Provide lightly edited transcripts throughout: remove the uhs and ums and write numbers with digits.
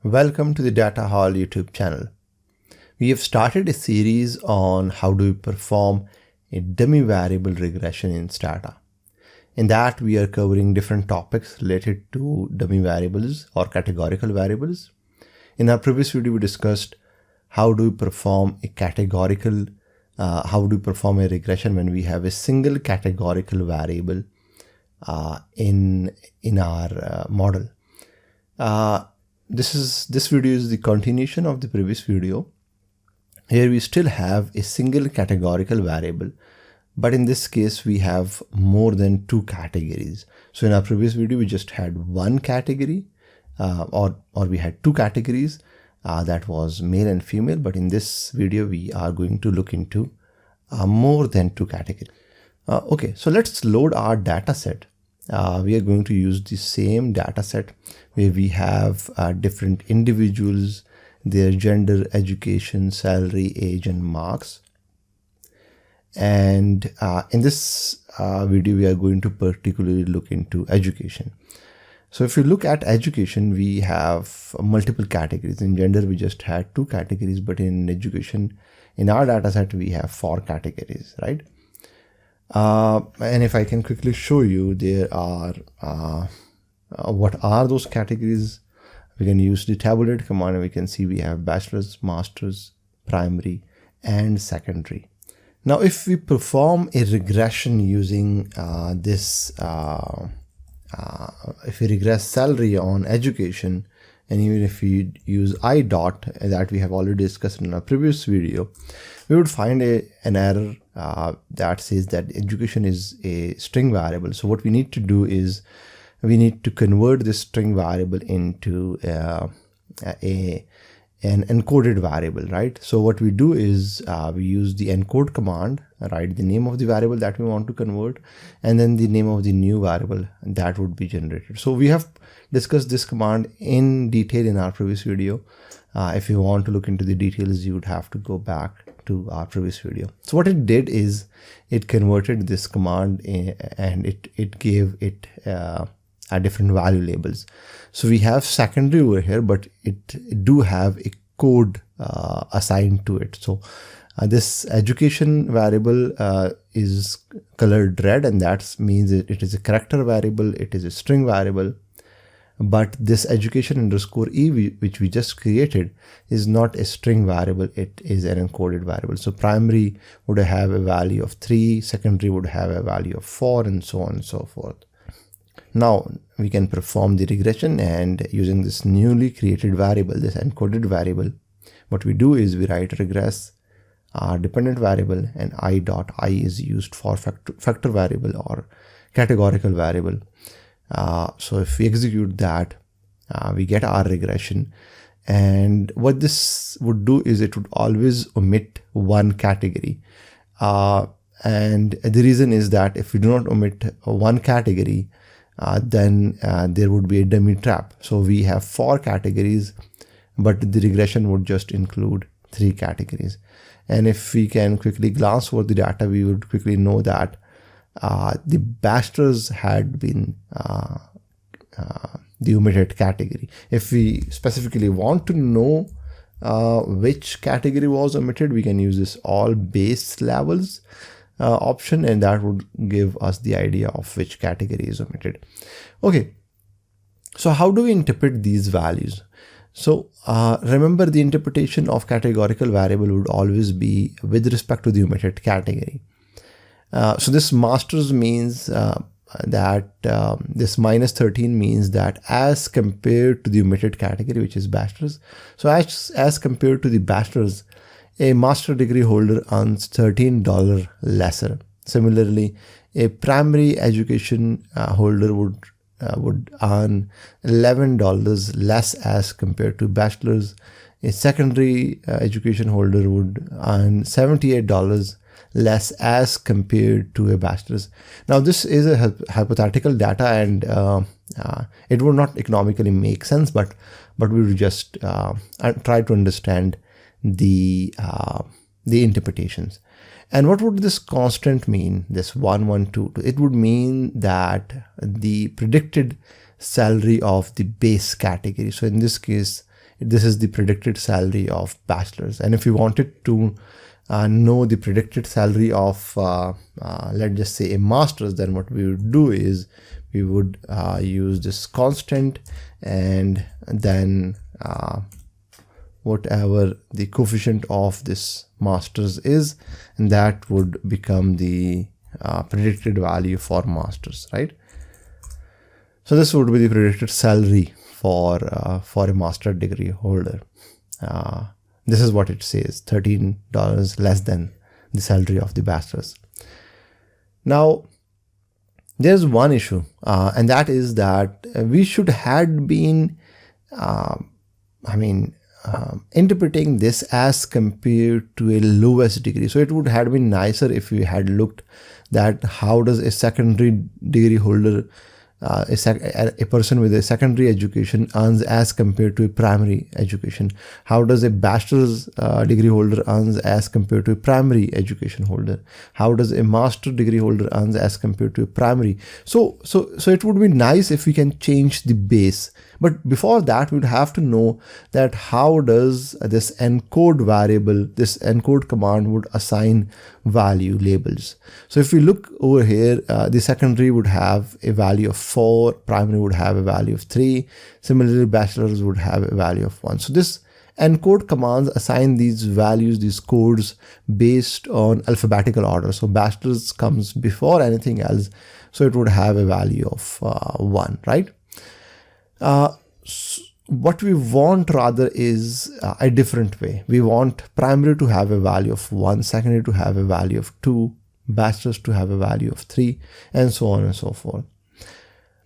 Welcome to the Data Hall YouTube channel. We have started a series on how do we perform a dummy variable regression in stata. In that, we are covering different topics related to dummy variables or categorical variables. In our previous video, we discussed how do we perform a categorical, how do we perform a regression when we have a single categorical variable in our model. This video is the continuation of the previous video. Here we still have a single categorical variable, but in this case we have more than two categories. So in our previous video we just had one category, or we had two categories, that was male and female, but in this video we are going to look into more than two categories. Okay, so let's load our data set. We are going to use the same data set where we have different individuals, their gender, education, salary, age, and marks. And in this video, we are going to particularly look into education. So if you look at education, we have multiple categories. In gender, we just had two categories, but in education, in our data set, we have 4 categories, right? And if I can quickly show you, there are what are those categories. We can use the tabulate command and we can see we have bachelor's, master's, primary, and secondary. Now, if we perform a regression using if we regress salary on education, and even if we use I dot that we have already discussed in our previous video, we would find an error that says that education is a string variable. So what we need to do is we need to convert this string variable into an encoded variable, right? So what we do is we use the encode command, right? The name of the variable that we want to convert, and then the name of the new variable that would be generated. So we have discussed this command in detail in our previous video. If you want to look into the details, you would have to go back to our previous video. So what it did is it converted this command and it gave it different value labels. So we have secondary over here, but it do have a code assigned to it. So this education variable is colored red, and that means it is a character variable, it is a string variable. But this education underscore e, which we just created, is not a string variable, it is an encoded variable. So primary would have a value of 3, secondary would have a value of 4, and so on and so forth. Now we can perform the regression, and using this newly created variable, this encoded variable, what we do is we write regress our dependent variable, and I dot I is used for factor variable or categorical variable. So if we execute that, we get our regression, and what this would do is it would always omit one category. And the reason is that if we do not omit one category, then there would be a dummy trap. So we have 4 categories, but the regression would just include 3 categories. And if we can quickly glance over the data, we would quickly know that the bachelor's had been the omitted category. If we specifically want to know which category was omitted, we can use this all base levels option, and that would give us the idea of which category is omitted. Okay, so how do we interpret these values? So remember, the interpretation of categorical variable would always be with respect to the omitted category. So this masters means that this minus 13 means that as compared to the omitted category, which is bachelor's. So as compared to the bachelor's, a master degree holder earns $13 lesser. Similarly, a primary education holder would earn $11 less as compared to bachelor's. A secondary education holder would earn $78 less as compared to a bachelor's. Now this is a hypothetical data, and it would not economically make sense, but we will just try to understand the interpretations. And what would this constant mean, this 1, 1, 2? It would mean that the predicted salary of the base category. So in this case, this is the predicted salary of bachelors. And if we wanted to know the predicted salary of let's just say a master's, then what we would do is we would use this constant and then whatever the coefficient of this master's is, and that would become the predicted value for masters, right? So this would be the predicted salary for a master degree holder. This is what it says, $13 less than the salary of the bachelor's. Now, there's one issue, and that is that we should have been, interpreting this as compared to a lowest degree. So it would have been nicer if we had looked that how does a secondary degree holder, a person with a secondary education earns as compared to a primary education. How does a bachelor's degree holder earns as compared to a primary education holder? How does a master degree holder earns as compared to a primary? So it would be nice if we can change the base. But before that, we'd have to know that how does this encode variable, this encode command would assign value labels. So if we look over here, the secondary would have a value of 4, primary would have a value of 3, similarly bachelor's would have a value of 1. So this encode commands assign these values, these codes based on alphabetical order. So bachelor's comes before anything else, so it would have a value of 1, right? What we want rather is a different way. We want primary to have a value of 1, secondary to have a value of 2, bachelor's to have a value of 3, and so on and so forth.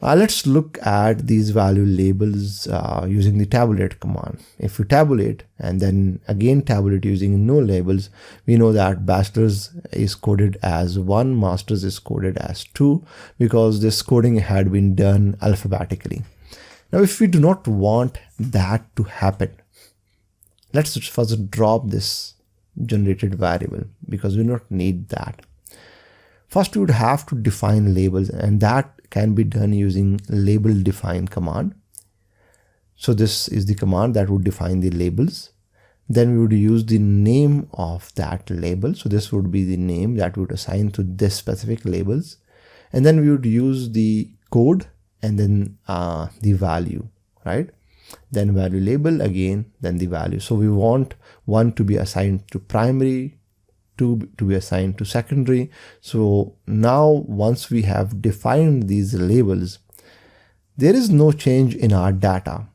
Let's look at these value labels using the tabulate command. If we tabulate and then again tabulate using no labels, we know that bachelor's is coded as 1, master's is coded as 2, because this coding had been done alphabetically. Now, if we do not want that to happen, let's first drop this generated variable because we do not need that. First, we would have to define labels, and that can be done using label define command. So this is the command that would define the labels. Then we would use the name of that label. So this would be the name that we would assign to this specific labels. And then we would use the code and then the value, right? Then value label again, then the value. So we want 1 to be assigned to primary, 2 to be assigned to secondary. So now once we have defined these labels, there is no change in our data.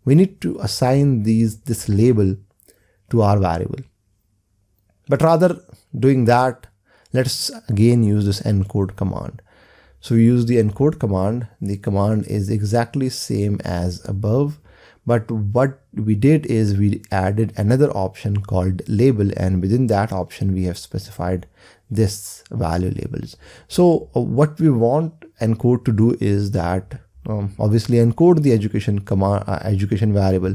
We need to assign this label to our variable. But rather doing that, let's again use this encode command. So we use the encode command. The command is exactly same as above, but what we did is we added another option called label, and within that option we have specified this value labels. So what we want encode to do is that obviously encode the education command, education variable,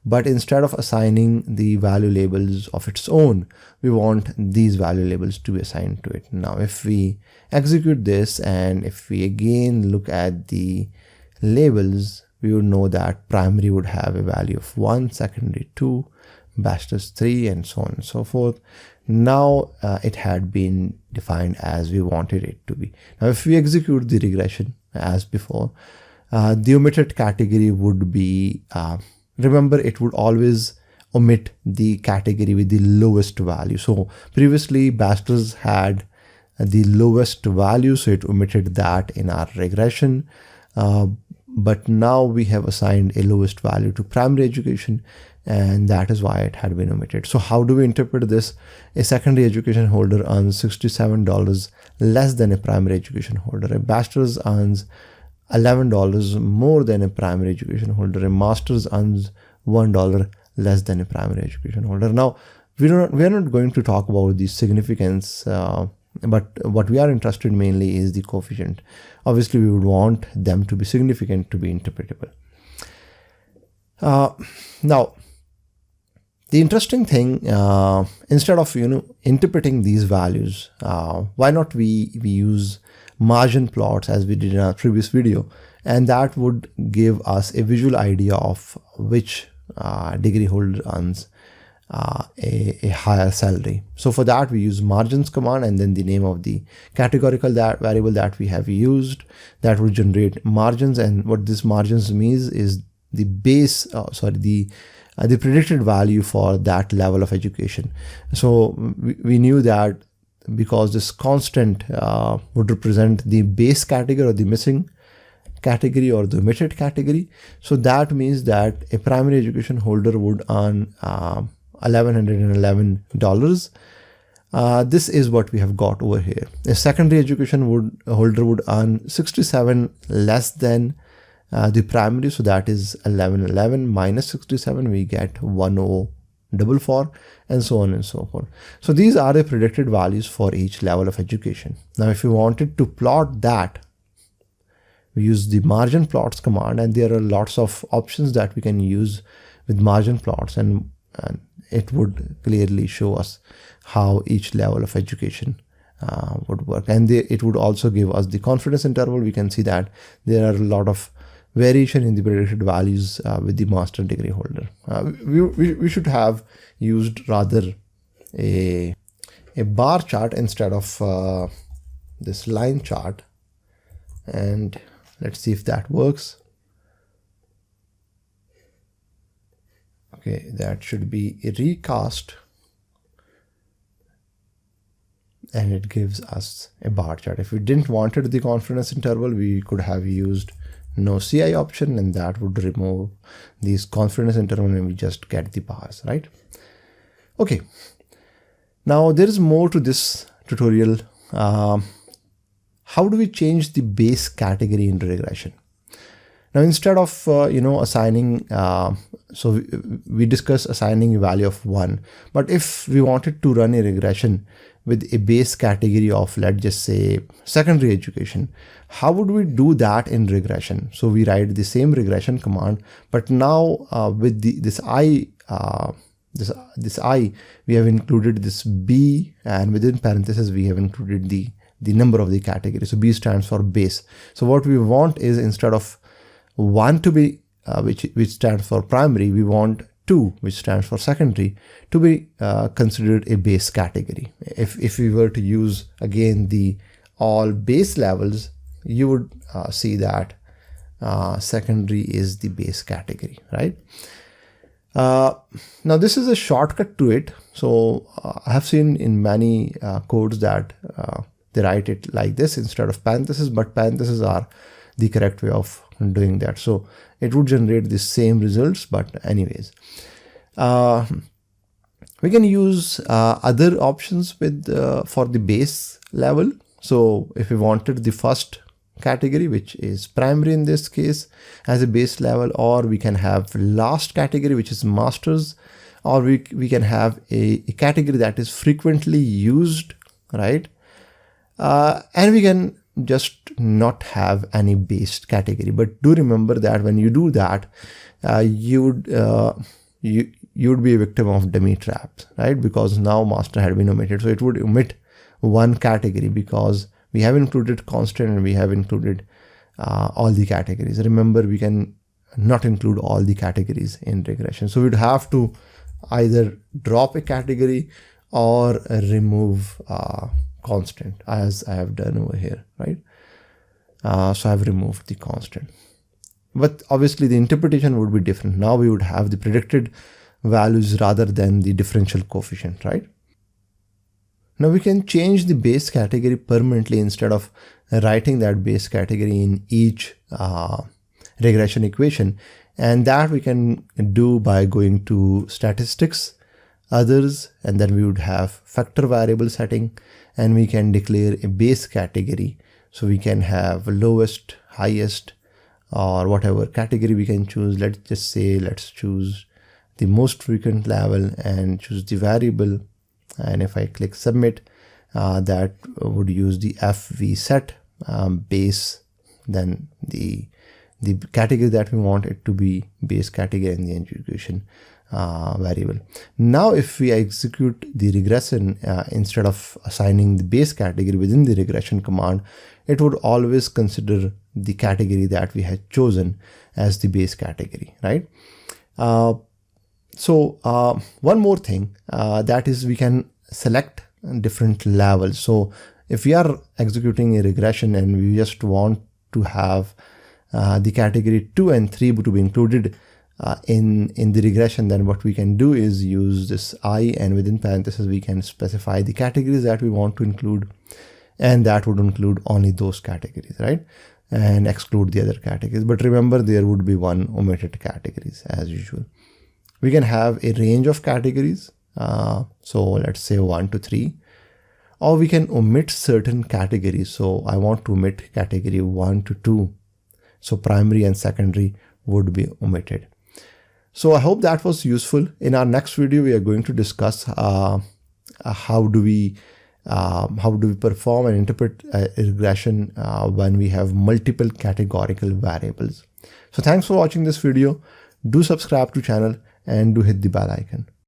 but instead of assigning the value labels of its own, we want these value labels to be assigned to it. Now, if we execute this and if we again look at the labels, we would know that primary would have a value of 1, secondary 2, bachelor's 3, and so on and so forth. Now it had been defined as we wanted it to be. Now, if we execute the regression as before, the omitted category would be, remember, it would always omit the category with the lowest value. So previously bachelor's had the lowest value, so it omitted that in our regression. But now we have assigned a lowest value to primary education, and that is why it had been omitted. So how do we interpret this? A secondary education holder earns $67 less than a primary education holder. A bachelor's earns $11 more than a primary education holder. A master's earns $1 less than a primary education holder. Now, we are not going to talk about the significance, but what we are interested mainly is the coefficient. Obviously, we would want them to be significant to be interpretable. Now, the interesting thing, instead of interpreting these values, why not we use margin plots as we did in our previous video, and that would give us a visual idea of which degree holder earns a higher salary. So for that we use margins command and then the name of the categorical that variable that we have used that will generate margins. And what this margins means is the base, the predicted value for that level of education. So we knew that because this constant would represent the base category or the missing category or the omitted category. So that means that a primary education holder would earn $1,111. This is what we have got over here. A secondary education holder would earn 67 less than the primary, so that is 1111 minus 67, we get 1044, and so on and so forth. So these are the predicted values for each level of education. Now if you wanted to plot that, we use the margin plots command, and there are lots of options that we can use with margin plots, and it would clearly show us how each level of education would work. And it would also give us the confidence interval. We can see that there are a lot of variation in the predicted values with the master degree holder. We should have used rather a bar chart instead of this line chart, and let's see if that works. Okay, that should be a recast, and it gives us a bar chart. If we didn't wanted the confidence interval, we could have used no CI option, and that would remove these confidence interval and we just get the bars, right? Okay, now there is more to this tutorial. How do we change the base category in regression? Now instead of assigning, so we discussed assigning a value of 1, but if we wanted to run a regression with a base category of, let's just say, secondary education, how would we do that in regression? So we write the same regression command, but now with this I, we have included this B, and within parentheses we have included the number of the category. So B stands for base. So what we want is, instead of 1 to be which stands for primary, we want 2, which stands for secondary, to be considered a base category. If we were to use again the all base levels, you would see that secondary is the base category, right? Now this is a shortcut to it. So I have seen in many codes that they write it like this instead of parentheses, but parentheses are the correct way of doing that. So it would generate the same results, but anyways, we can use other options with for the base level. So if we wanted the first category, which is primary in this case, as a base level, or we can have last category, which is masters, or we can have a category that is frequently used, right? And we can just not have any base category. But do remember that when you do that, you would be a victim of dummy traps, right? Because now master had been omitted, so it would omit one category because we have included constant and we have included all the categories. Remember, we can not include all the categories in regression, so we'd have to either drop a category or remove constant, as I have done over here, right? So I've removed the constant, but obviously the interpretation would be different. Now we would have the predicted values rather than the differential coefficient, right? Now we can change the base category permanently instead of writing that base category in each regression equation, and that we can do by going to statistics, others, and then we would have factor variable setting, and we can declare a base category. So we can have lowest, highest, or whatever category we can choose. Let's just say, let's choose the most frequent level and choose the variable. And if I click submit, that would use the FV set base, then the category that we want it to be base category and the education variable. Now if we execute the regression, instead of assigning the base category within the regression command, it would always consider the category that we had chosen as the base category, right? So one more thing, that is we can select different levels. So if we are executing a regression and we just want to have the category 2 and 3 to be included in the regression, then what we can do is use this I, and within parentheses we can specify the categories that we want to include, and that would include only those categories, right? And exclude the other categories. But remember, there would be one omitted categories as usual. We can have a range of categories. So let's say 1 to 3, or we can omit certain categories. So I want to omit category 1 to 2. So primary and secondary would be omitted. So I hope that was useful. In our next video, we are going to discuss how do we perform and interpret a regression when we have multiple categorical variables. So thanks for watching this video. Do subscribe to channel and do hit the bell icon.